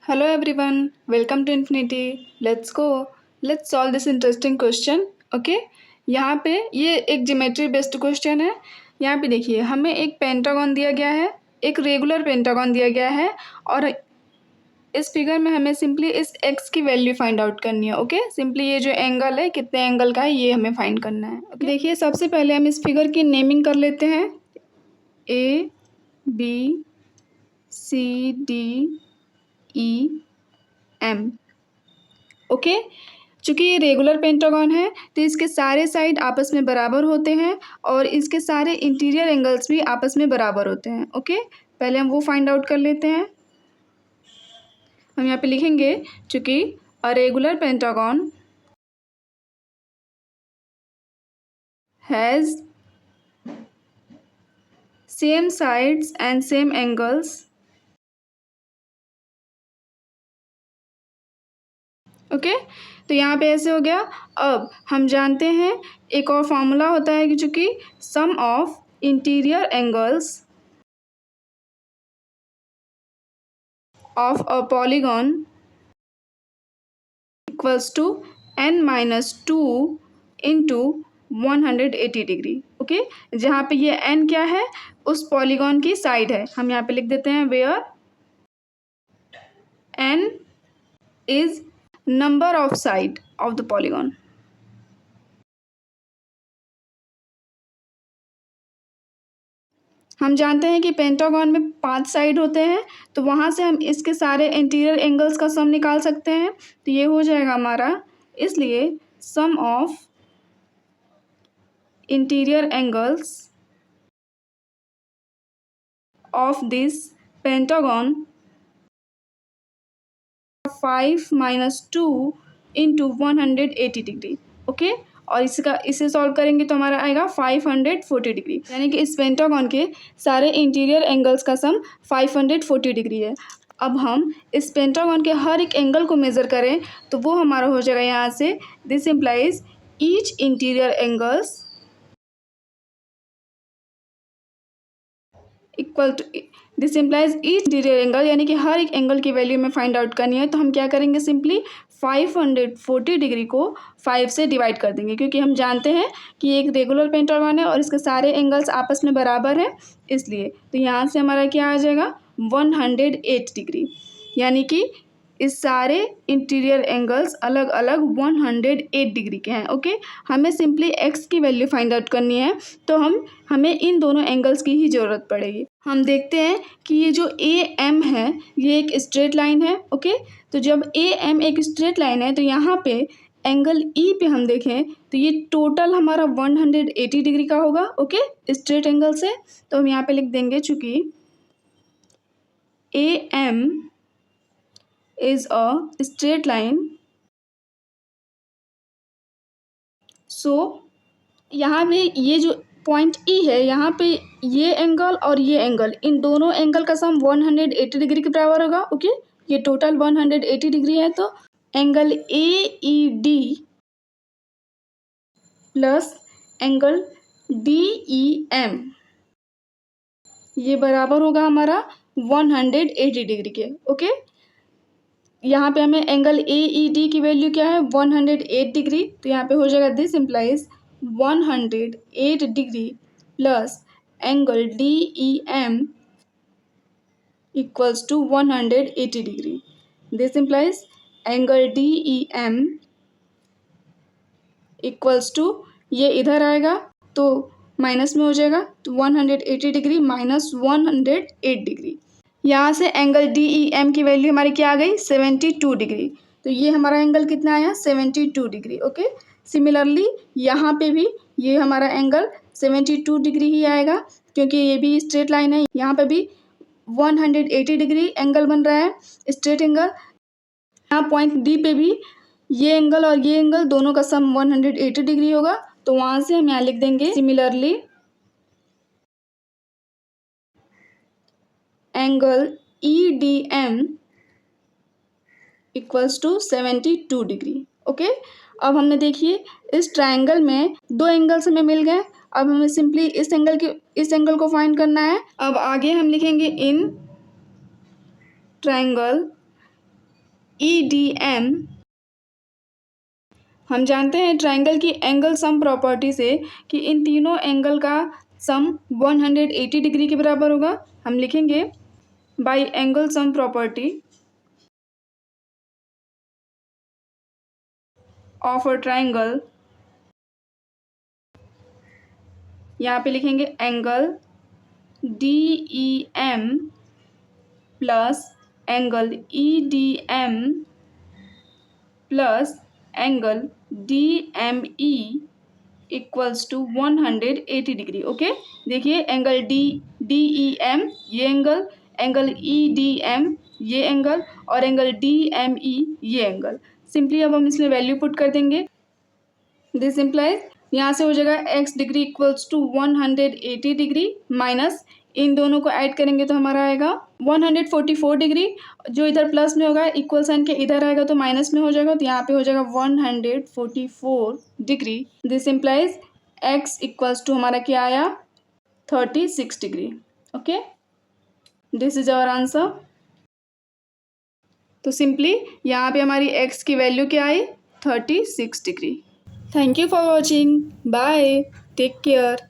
Hello everyone, welcome to Infinity. Let's go. Let's solve this interesting question. Okay? यहाँ पे ये एक geometry based question है। यहाँ पे देखिए हमें एक पेंटागन दिया गया है, एक रेगुलर पेंटागन दिया गया है और इस फिगर में हमें सिंपली इस एक्स की वैल्यू फाइंड आउट करनी है। ओके, सिंपली ये जो एंगल है कितने एंगल का है ये हमें फाइंड करना है। ओके, देखिए सबसे पहले हम इस फिगर की नेमिंग कर लेते हैं। A B C D E M. Okay, चूँकि ये रेगुलर पेंटागन है तो इसके सारे साइड आपस में बराबर होते हैं और इसके सारे इंटीरियर एंगल्स भी आपस में बराबर होते हैं। ओके, पहले हम वो फाइंड आउट कर लेते हैं। हम यहाँ पे लिखेंगे चूँकि a regular pentagon has same sides and same angles. Okay, तो यहाँ पे ऐसे हो गया। अब हम जानते हैं एक और फॉर्मूला होता है कि चूँकि sum of interior angles of a polygon equals to n minus 2 into 180 degree. Okay, जहाँ पे ये n क्या है, उस पॉलीगॉन की साइड है। हम यहाँ पे लिख देते हैं where n is number of side of the polygon। हम जानते हैं कि पेंटागन में 5 साइड होते हैं, तो वहाँ से हम इसके सारे इंटीरियर एंगल्स का सम निकाल सकते हैं। तो ये हो जाएगा हमारा, इसलिए sum of interior angles of this pentagon 5 minus 2 into 180 degree. Okay, और इसे सॉल्व करेंगे तो हमारा आएगा 540 डिग्री, यानी कि इस पेंटागन के सारे इंटीरियर एंगल्स का सम 540 डिग्री है। अब हम इस पेंटागन के हर एक एंगल को मेज़र करें तो वो हमारा हो जाएगा यहाँ से, this implies each interior angles equal to, this implies each interior angle, यानी कि हर एक एंगल की वैल्यू में फाइंड आउट करनी है। तो हम क्या करेंगे, सिंपली 540 डिग्री को 5 से डिवाइड कर देंगे, क्योंकि हम जानते हैं कि ये एक रेगुलर पेंटागन है और इसके सारे एंगल्स आपस में बराबर हैं, इसलिए। तो यहाँ से हमारा क्या आ जाएगा 108 डिग्री, यानी कि इस सारे इंटीरियर एंगल्स अलग अलग 108 डिग्री के हैं। ओके, हमें सिंपली एक्स की वैल्यू फाइंड आउट करनी है, तो हमें इन दोनों एंगल्स की ही ज़रूरत पड़ेगी। हम देखते हैं कि ये जो ए एम है ये एक स्ट्रेट लाइन है। ओके, तो जब ए एम एक स्ट्रेट लाइन है तो यहाँ पे एंगल ई पे हम देखें तो ये टोटल हमारा 180 डिग्री का होगा। ओके, स्ट्रेट एंगल से। तो हम यहाँ पे लिख देंगे चूँकि A M is a straight line, so यहाँ पे ये जो पॉइंट E है, यहाँ पे ये एंगल और ये एंगल, इन दोनों एंगल का सम 180 डिग्री के बराबर होगा। ओके, ये टोटल 180 डिग्री है, तो angle AED plus angle DEM ये बराबर होगा हमारा 180 डिग्री के। ओके, यहाँ पे हमें एंगल AED की वैल्यू क्या है 108 डिग्री, तो यहाँ पे हो जाएगा this implies 108 degree plus angle DEM equals to 180 degree. This implies angle DEM equals to, ये इधर आएगा तो माइनस में हो जाएगा, तो 180 डिग्री माइनस 108 डिग्री। यहाँ से एंगल DEM की वैल्यू हमारी क्या आ गई 72 डिग्री, तो ये हमारा एंगल कितना आया 72 डिग्री। ओके, सिमिलरली यहाँ पे भी ये हमारा एंगल 72 डिग्री ही आएगा, क्योंकि ये भी स्ट्रेट लाइन है। यहाँ पे भी 180 डिग्री एंगल बन रहा है, स्ट्रेट एंगल। यहाँ पॉइंट डी पे भी ये एंगल और ये एंगल दोनों का सम 180 डिग्री होगा, तो वहाँ से हम यहाँ लिख देंगे similarly angle EDM equals to 72 degree. Okay, अब हमने देखिए इस ट्रायंगल में दो एंगल्स हमें मिल गए। अब हमें सिंपली इस एंगल को फाइंड करना है। अब आगे हम लिखेंगे इन ट्रायंगल EDM। हम जानते हैं ट्राइंगल की एंगल सम प्रॉपर्टी से कि इन तीनों एंगल का सम 180 डिग्री के बराबर होगा। हम लिखेंगे by angle sum property of a triangle. यहाँ पे लिखेंगे angle DEM plus angle EDM plus angle DME equals to 180 degree. Okay, देखिए एंगल DEM ये एंगल, एंगल EDM ये एंगल और एंगल DME ये एंगल। सिंपली अब हम इसमें वैल्यू पुट कर देंगे। दिस इम्प्लाइज यहाँ से हो जाएगा x degree equals to 180 degree minus इन दोनों को ऐड करेंगे तो हमारा आएगा 144 डिग्री। जो इधर प्लस में होगा इक्वल साइन के इधर आएगा तो माइनस में हो जाएगा, तो यहाँ पे हो जाएगा 144 degree. This implies x equals to हमारा क्या आया 36 degree. Okay, this is our answer. तो सिंपली यहाँ पे हमारी x की वैल्यू क्या आई 36 degree. Thank you for watching. Bye. Take care.